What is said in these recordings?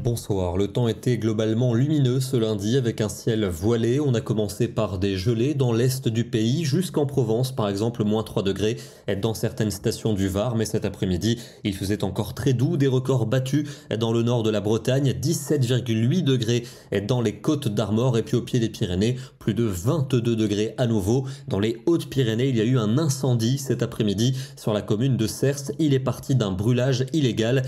Bonsoir, le temps était globalement lumineux ce lundi avec un ciel voilé. On a commencé par des gelées dans l'est du pays jusqu'en Provence, par exemple moins 3 degrés dans certaines stations du Var. Mais cet après-midi, il faisait encore très doux, des records battus dans le nord de la Bretagne, 17,8 degrés dans les Côtes d'Armor et puis au pied des Pyrénées, plus de 22 degrés à nouveau. Dans les Hautes-Pyrénées, il y a eu un incendie cet après-midi sur la commune de Cers. Il est parti d'un brûlage illégal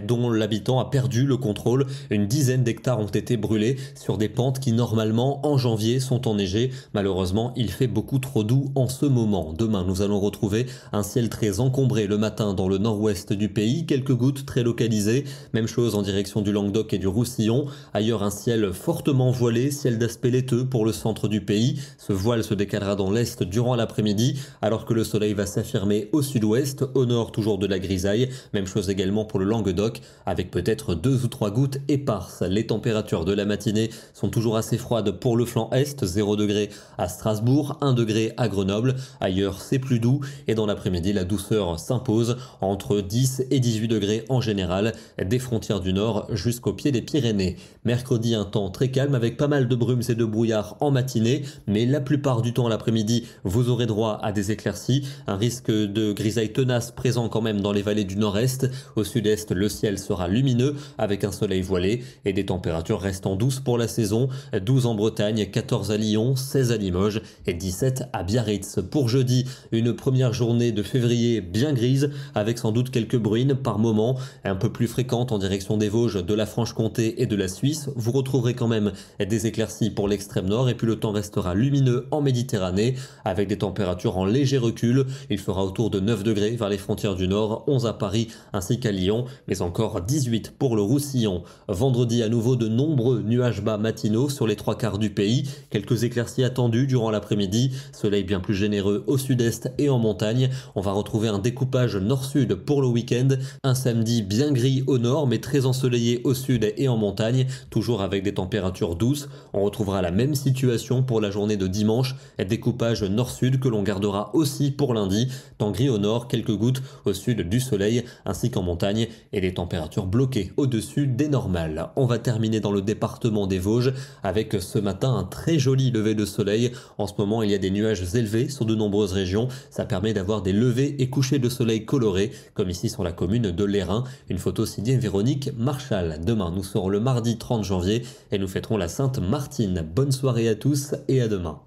dont l'habitant a perdu le contrôle. Une dizaine d'hectares ont été brûlés sur des pentes qui normalement en janvier sont enneigées. Malheureusement, il fait beaucoup trop doux en ce moment. Demain, nous allons retrouver un ciel très encombré le matin dans le nord-ouest du pays, quelques gouttes très localisées. Même chose en direction du Languedoc et du Roussillon. Ailleurs, un ciel fortement voilé, ciel d'aspect laiteux pour le centre du pays. Ce voile se décalera dans l'est durant l'après-midi, alors que le soleil va s'affirmer au sud-ouest, au nord toujours de la grisaille. Même chose également pour le Languedoc, avec peut-être 2 ou 3 gouttes éparses. Les températures de la matinée sont toujours assez froides pour le flanc est, 0 degré à Strasbourg, 1 degré à Grenoble. Ailleurs, c'est plus doux et dans l'après-midi, la douceur s'impose entre 10 et 18 degrés en général, des frontières du nord jusqu'au pied des Pyrénées. Mercredi, un temps très calme avec pas mal de brumes et de brouillard en matinée, mais la plupart du temps l'après-midi, vous aurez droit à des éclaircies. Un risque de grisaille tenace présent quand même dans les vallées du nord-est. Au sud-est, le ciel sera lumineux avec un soleil voilé et des températures restant douces pour la saison, 12 en Bretagne, 14 à Lyon, 16 à Limoges et 17 à Biarritz. Pour jeudi, une première journée de février bien grise avec sans doute quelques bruines par moment, un peu plus fréquentes en direction des Vosges, de la Franche-Comté et de la Suisse. Vous retrouverez quand même des éclaircies pour l'extrême nord et puis le temps restera lumineux en Méditerranée avec des températures en léger recul. Il fera autour de 9 degrés vers les frontières du nord, 11 à Paris ainsi qu'à Lyon, mais encore 18 pour le Roussillon. Vendredi, à nouveau de nombreux nuages bas matinaux sur les 3 quarts du pays. Quelques éclaircies attendues durant l'après-midi. Soleil bien plus généreux au sud-est et en montagne. On va retrouver un découpage nord-sud pour le week-end. Un samedi bien gris au nord, mais très ensoleillé au sud et en montagne. Toujours avec des températures douces. On retrouvera la même situation pour la journée de dimanche. Découpage nord-sud que l'on gardera aussi pour lundi. Temps gris au nord, quelques gouttes au sud du soleil, ainsi qu'en montagne. Et des températures bloquées au-dessus des normales. On va terminer dans le département des Vosges avec ce matin un très joli lever de soleil. En ce moment, il y a des nuages élevés sur de nombreuses régions. Ça permet d'avoir des levées et couchers de soleil colorés, comme ici sur la commune de Lérins. Une photo signée Véronique Marchal. Demain, nous serons le mardi 30 janvier et nous fêterons la Sainte Martine. Bonne soirée à tous et à demain.